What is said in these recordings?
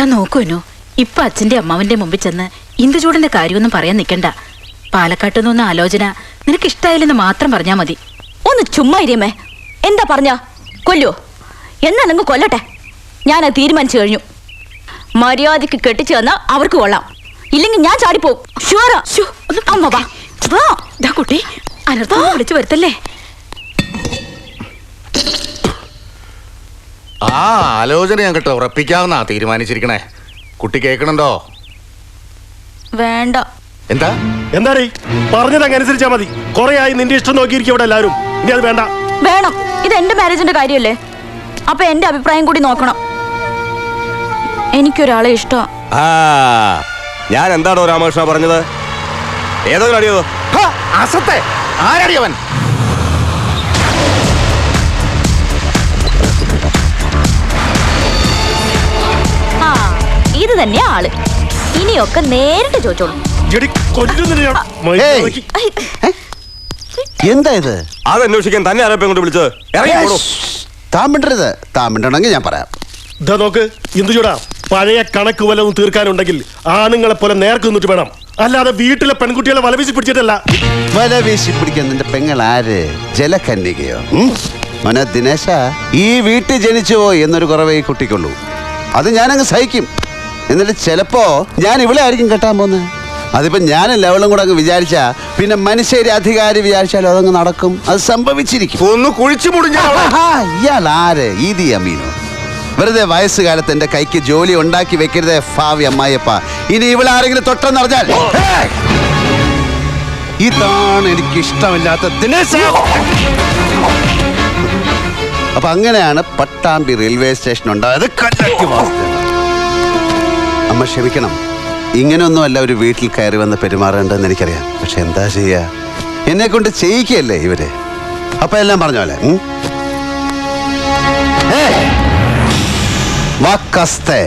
താൻ നോക്കുവനോ, ഇപ്പൊ അച്ഛന്റെ അമ്മാവന്റെ മുമ്പിൽ ചെന്ന് ഇന്ദുചൂടന്റെ കാര്യമൊന്നും പറയാൻ നിൽക്കണ്ട. പാലക്കാട്ട് നിന്നൊന്ന് ആലോചന നിനക്ക് ഇഷ്ടായില്ലെന്ന് മാത്രം പറഞ്ഞാ മതി. ഒന്ന് ചുമ്മാ ഇരിയമ്മേ. എന്താ പറഞ്ഞ കൊല്ലോ? എന്നാ നിങ്ങൾ കൊല്ലട്ടെ. ഞാനത് തീരുമാനിച്ചു കഴിഞ്ഞു. മര്യാദക്ക് കെട്ടിച്ചു തന്നാ അവർക്ക് കൊള്ളാം, ഇല്ലെങ്കിൽ ഞാൻ ചാടിപ്പോവും. ഷുവറാ. അമ്മ വാ കുട്ടി, അനർത്ഥം വിളിച്ചു വരുത്തല്ലേ. ആ ആലോചന ഞാൻ കേട്ടോ ഉറപ്പിക്കാവുന്ന തീരുമാനിച്ചിരിക്കണേ. കുട്ടി കേൾക്കണുണ്ടോ? വേണ്ട. എന്താ എന്താടേ പറഞ്ഞത് അങ്ങ് അനുസരിച്ചാ മതി. കൊറേ ആയി നിന്റെ ഇഷ്ടം നോക്കിയിരിക്കും ഇവിടെ എല്ലാവരും. ഇനി അത് വേണ്ട. വേണം. ഇത് എന്റെ മാരേജിന്റെ കാര്യമല്ലേ, അപ്പൊ എന്റെ അഭിപ്രായം കൂടി നോക്കണം. എനിക്കൊരാളെ ഇഷ്ടം. ഞാൻ എന്താണോ രാമകൃഷ്ണ പറഞ്ഞത്? ഏതോ അടിയോ അസത്തെ ആരടിയവൻ? ഇത് തന്നെയാ ആള്. ഇനിയൊക്കെ നേരിട്ട് ചോദിച്ചോളൂ. എന്താ ഇത്? അതന്വേഷിക്കാൻ തന്നെ ആരപ്പം കൊണ്ട് വിളിച്ചത്? ഇറങ്ങിപ്പോളൂ. താൻ മിണ്ടരുത്. താൻ മിണ്ടണമെങ്കിൽ ഞാൻ പറയാം. ഇതാ നോക്ക് ഇന്ദുചൂടാ, പഴയ കണക്ക് വല്ലതും തീർക്കാനുണ്ടെങ്കിൽ ആണുങ്ങളെ പോലെ നേർക്ക് നിന്നിട്ട് വേണം, അല്ലാതെ വീട്ടിലെ പെൺകുട്ടികളെ വലവീശി പിടിച്ചിട്ടല്ല. വലവീശി പിടിക്കാൻ നിന്റെ പെങ്ങൾ ആര്? ജലകന്യകയോ? മോനെ ദിനേശ, ഈ വീട്ടിൽ ജനിച്ചു പോയി എന്നൊരു കുറവേ ഈ കുട്ടിക്കുള്ളൂ. അത് ഞാനങ്ങ് സഹിക്കും. എന്നിട്ട് ചിലപ്പോ ഞാൻ ഇവിടെ ആയിരിക്കും കെട്ടാൻ പോകുന്നത്. അതിപ്പോ ഞാനും ലെവലും കൂടെ അങ്ങ് വിചാരിച്ചാ പിന്നെ മനുഷ്യരെ അധികാരി വിചാരിച്ചാലും അതങ്ങ് നടക്കും. അത് സംഭവിച്ചിരിക്കും. ഒന്ന് കുഴിച്ചു മുടിഞ്ഞ ഇയാൾ ആര്? ഈദി അമീനോ? വെറുതെ വയസ്സുകാലത്ത് എന്റെ കൈക്ക് ജോലി ഉണ്ടാക്കി വെക്കരുതേ ഭാവി അമ്മായിയപ്പ. ഇനി ഇവിടെ ആരെങ്കിലും തൊട്ടെന്ന് പറഞ്ഞാൽ ഇതാണ് എനിക്ക് ഇഷ്ടമില്ലാത്ത ദിനേശ. അപ്പൊ അങ്ങനെയാണ് പട്ടാമ്പി റെയിൽവേ സ്റ്റേഷൻ ഉണ്ടായത്. അമ്മ ക്ഷമിക്കണം. ഇങ്ങനെയൊന്നുമല്ല ഒരു വീട്ടിൽ കയറി വന്ന് പെരുമാറേണ്ടതെന്ന് എനിക്കറിയാം. പക്ഷെ എന്താ ചെയ്യാ, എന്നെ കൊണ്ട് ചെയ്യിക്കല്ലേ ഇവര്. അപ്പൊ എല്ലാം പറഞ്ഞ പോലെ വാക്കസ്തേ.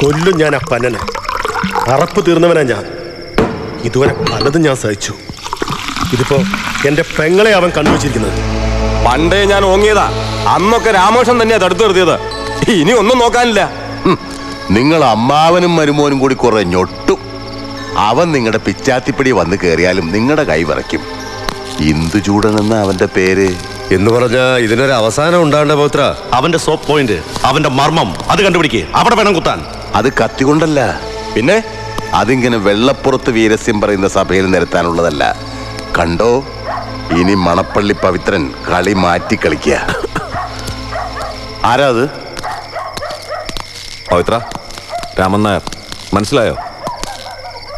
കൊല്ലും ഞാൻ ആ പന്നനെ. അറപ്പ് തീർന്നവനാ ഞാൻ. ഇതുവരെ പലതും ഞാൻ സഹിച്ചു. ഇതിപ്പോ എന്റെ പെങ്ങളെ അവൻ കണ്ടുവച്ചിരിക്കുന്നത്. പണ്ടേ ഞാൻ ഓങ്ങിയതാ. അന്നൊക്കെ രാമകൃഷ്ണൻ തന്നെയാ തടുത്തു നിർത്തിയത്. ഇനി ഒന്നും നോക്കാനില്ല. നിങ്ങൾ അമ്മാവനും മരുമോനും കൂടി കുറെ ഞൊട്ടും. അവൻ നിങ്ങളുടെ പിച്ചാത്തിപ്പടി വന്ന് കയറിയാലും നിങ്ങളുടെ കൈ വിറയ്ക്കും. ഇന്ദുചൂടൻ എന്ന അവന്റെ പേര് എന്ന് പറഞ്ഞാ ഇതിനൊരു അവസാനം ഉണ്ടാകേണ്ട പൗത്ര. അവന്റെ സോപ്പ് പോയിന്റ്, അവന്റെ മർമ്മം അത് കണ്ടുപിടിക്കുക. അവിടെ വേണം കുത്താൻ. അത് കത്തികൊണ്ടല്ല, പിന്നെ അതിങ്ങനെ വെള്ളപ്പുറത്ത് വീരസ്യം പറയുന്ന സഭയിൽ നിരത്താനുള്ളതല്ല. കണ്ടോ, ഇനി മണപ്പള്ളി പവിത്രൻ കളി മാറ്റി കളിക്കുക. ആരാ അത്? പവിത്ര, രാമൻ നായർ മനസ്സിലായോ?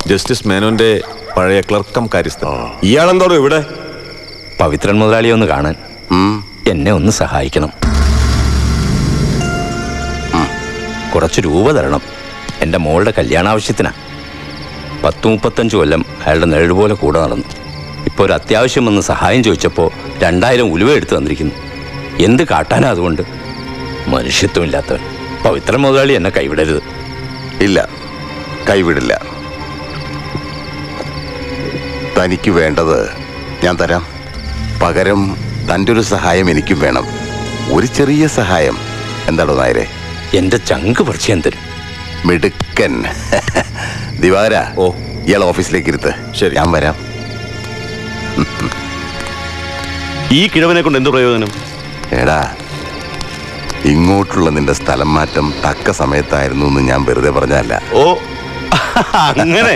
ജസ്റ്റിസ് മേനോന്റെ പഴയ ക്ലർക്കം കാര്യസ്ഥ. ഇയാളെന്തോടോ ഇവിടെ? പവിത്രൻ മുതലാളിയെ ഒന്ന് കാണാൻ. എന്നെ ഒന്ന് സഹായിക്കണം. കുറച്ച് രൂപ തരണം. എൻ്റെ മോളുടെ കല്യാണാവശ്യത്തിനാ. 10-35 കൊല്ലം അയാളുടെ നിഴൽ പോലെ കൂടെ നടന്നു. ഇപ്പോൾ ഒരു അത്യാവശ്യം വന്ന് സഹായം ചോദിച്ചപ്പോൾ 2000 ഉലുവ എടുത്തു തന്നിരിക്കുന്നു. എന്ത് കാട്ടാനാ അതുകൊണ്ട്? മനുഷ്യത്വമില്ലാത്തവൻ. പവിത്രൻ മുതലാളി എന്നെ കൈവിടരുത്. ഇല്ല, കൈവിടില്ല. തനിക്ക് വേണ്ടത് ഞാൻ തരാം. പകരം തൻ്റെ ഒരു സഹായം എനിക്കും വേണം. ഒരു ചെറിയ സഹായം. എന്താണോ നായരെ? എൻ്റെ ചങ്ക് പറിച്ച് ഞാൻ തരും. മിടുക്കൻ. ദിവാര, ഇയാൾ ഓഫീസിലേക്ക് ഇരുത്ത്. ശരി, ഞാൻ വരാം. ഈ കിഴവനെ കൊണ്ട് എന്ത് പ്രയോജനം? എടാ, ഇങ്ങോട്ടുള്ള നിന്റെ സ്ഥലം മാറ്റം തക്ക സമയത്തായിരുന്നു എന്ന് ഞാൻ വെറുതെ പറഞ്ഞല്ല. ഓ, അങ്ങനെ.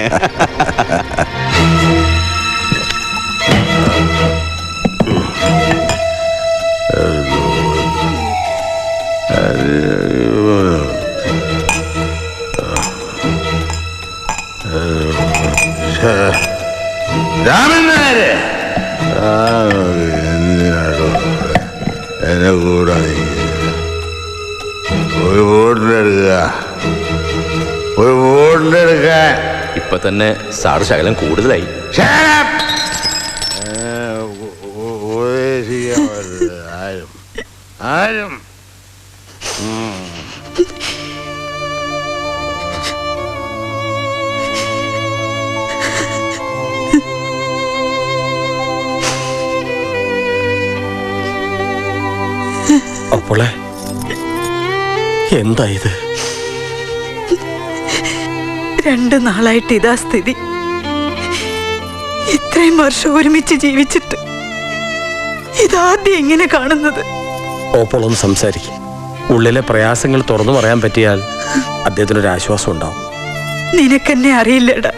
രാമൻ നായരെ, എന്നെ കൂടാ ഒരു വോട്ടിലെടുക്കാൻ. ഇപ്പൊ തന്നെ സാറ് ശകലം കൂടുതലായി. ആരും മോളെ എന്താ ഇത്? 2 നാളായിട്ട് ഇതാ സ്ഥിതി. ഇത്രയും വർഷം ഒരുമിച്ച് ജീവിച്ചിട്ട് ഇതാദ്യം ഇങ്ങനെ കാണുന്നത്. ഓപ്പോളൊന്ന് സംസാരിക്കും. ഉള്ളിലെ പ്രയാസങ്ങൾ തുറന്നു പറയാൻ പറ്റിയാൽ അദ്ദേഹത്തിനൊരു ആശ്വാസം ഉണ്ടാവും. നിനക്കെന്നെ അറിയില്ലടാ.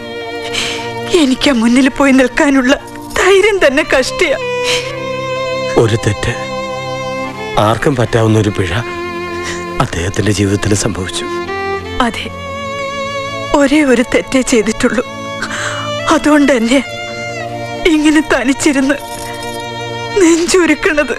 എനിക്ക് മുന്നിൽ പോയി നിൽക്കാനുള്ള ധൈര്യം തന്നെ കഷ്ടിയ. ഒരു തെറ്റ്, ആർക്കും പറ്റാവുന്ന ഒരു പിഴ അദ്ദേഹത്തിന്റെ ജീവിതത്തിൽ സംഭവിച്ചു. അതെ, ഒരേ ഒരു തെറ്റേ ചെയ്തിട്ടുള്ളൂ. അതുകൊണ്ട് തന്നെ ഇങ്ങനെ തനിച്ചിരുന്ന് നെഞ്ചുരുക്കണത്.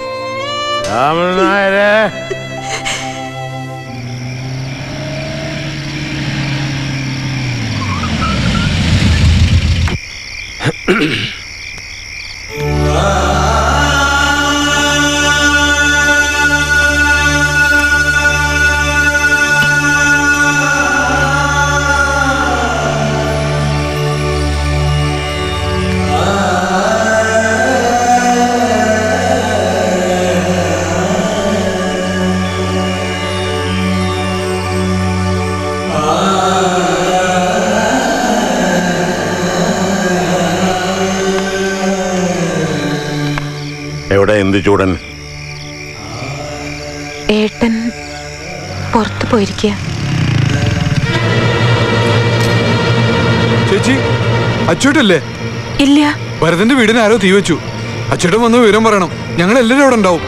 എവിടെ ഇന്ദുചൂടൻ? ഏട്ടൻ പുറത്തു പോയിരിക്കുക. ചേച്ചി, അച്ചൂട്ടല്ലേ? ഇല്ല. ഭരതന്റെ വീടിന് ആരോ തീ വെച്ചു. അച്ചൂട്ടൻ വന്ന് വിവരം പറയണം. ഞങ്ങൾ എല്ലാവരും അവിടെ ഉണ്ടാവും.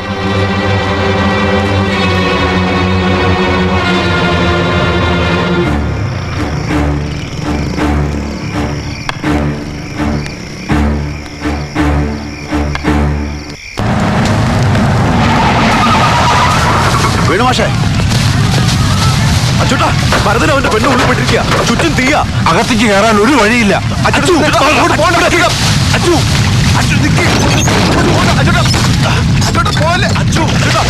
വേണുമാഷേ, അച്ചൂട്ടാ, ഭരതൻ അവന്റെ പെണ്ണ് ഉള്ളിപ്പെട്ടിരിക്കുക. ചുറ്റും തീയ. അകത്തേക്ക് കയറാൻ ഒരു വഴിയില്ല. അച്ചു, അച്ചു, അച്ചു, നിക്ക്. അച്ചൂട്ടാ, അച്ചൂട്ടാ, പോലെ. അച്ചു, അച്ചൂട്ടാ,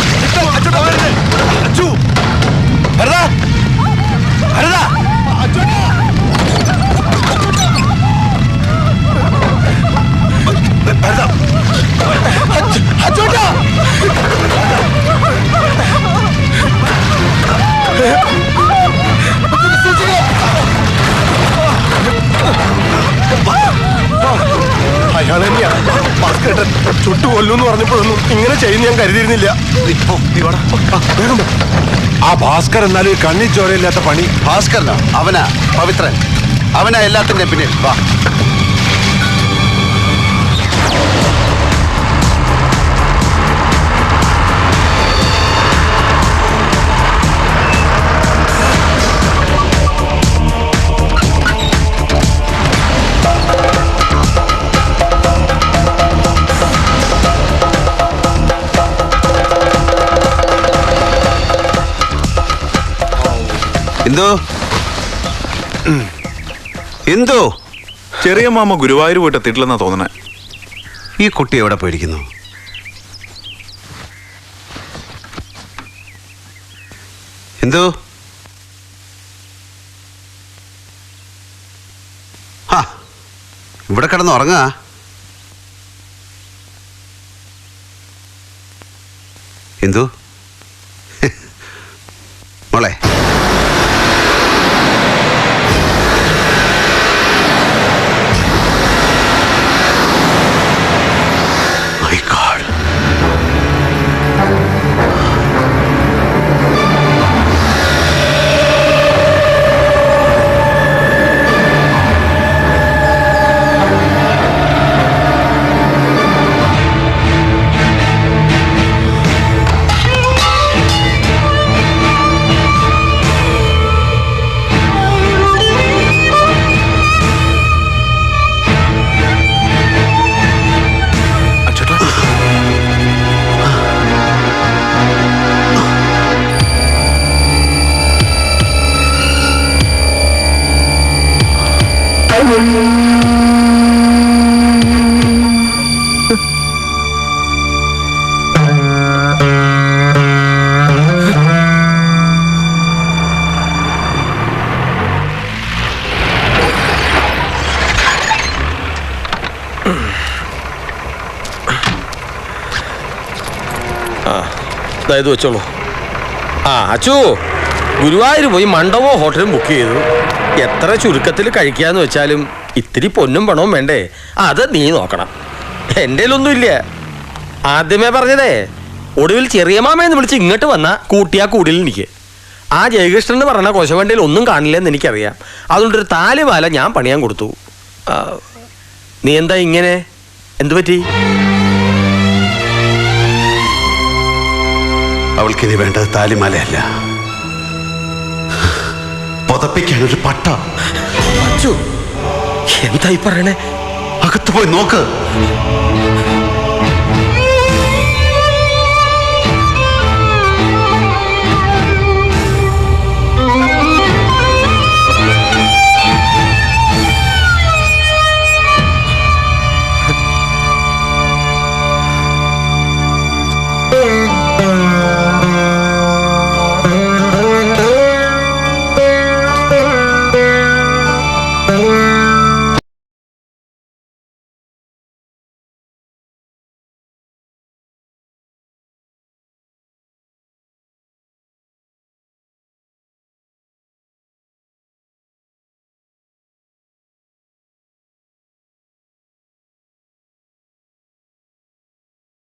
അച്ചൂട്ടാ, വരരുത്. അച്ചു, ഭരത, ഭരത, അച്ചൂട്ടാ, ഭരത, അച്ചൂട്ടാ. അയാൾ തന്നെയാ ഭാസ്കരൻ. ചുട്ടുകൊല്ലൂന്ന് പറഞ്ഞപ്പോഴൊന്നും ഇങ്ങനെ ചെയ്യുന്ന ഞാൻ കരുതിയിരുന്നില്ല. ആ ഭാസ്കർ എന്നാലും കണ്ണി ചോരയില്ലാത്ത പണി. ഭാസ്കരനോ? അവനാ പവിത്രൻ. അവനാ എല്ലാത്തിന്റെ പിന്നിൽ. വാ. എന്തോ എന്തോ ചെറിയ മാമ ഗുരുവായൂർ പോയിട്ട് എത്തിയിട്ടില്ലെന്നാ തോന്നണേ. ഈ കുട്ടി എവിടെ പോയിരിക്കുന്നു? എന്തോ ഇവിടെ കിടന്ന് ഉറങ്ങാ. എന്തോ മോളെ, ഇത് വെച്ചോളൂ. ആ അച്ചു, ഗുരുവായൂർ പോയി മണ്ഡപമോ ഹോട്ടലും ബുക്ക് ചെയ്തു. എത്ര ചുരുക്കത്തിൽ കഴിക്കാന്ന് വെച്ചാലും ഇത്തിരി പൊന്നും പണവും വേണ്ടേ? അത് നീ നോക്കണം. എൻ്റെ ഒന്നുമില്ല. ആദ്യമേ പറഞ്ഞതേ, ഒടുവിൽ ചെറിയ മാമയെന്ന് വിളിച്ച് ഇങ്ങോട്ട് വന്ന കൂട്ടിയാ കൂടിയിൽ എനിക്ക്. ആ ജയകൃഷ്ണൻ എന്ന് പറഞ്ഞ കൊശവണ്ടിയിൽ ഒന്നും കാണില്ലെന്ന് എനിക്കറിയാം. അതുകൊണ്ടൊരു താലിമാല ഞാൻ പണിയാൻ കൊടുത്തു. നീ എന്താ ഇങ്ങനെ? എന്തു പറ്റി? അവൾക്കിനി വേണ്ടത് താലിമാലയല്ല, പുതപ്പിക്കാനൊരു പട്ട. എന്തായി പറയണേ? അകത്ത് പോയി നോക്ക്.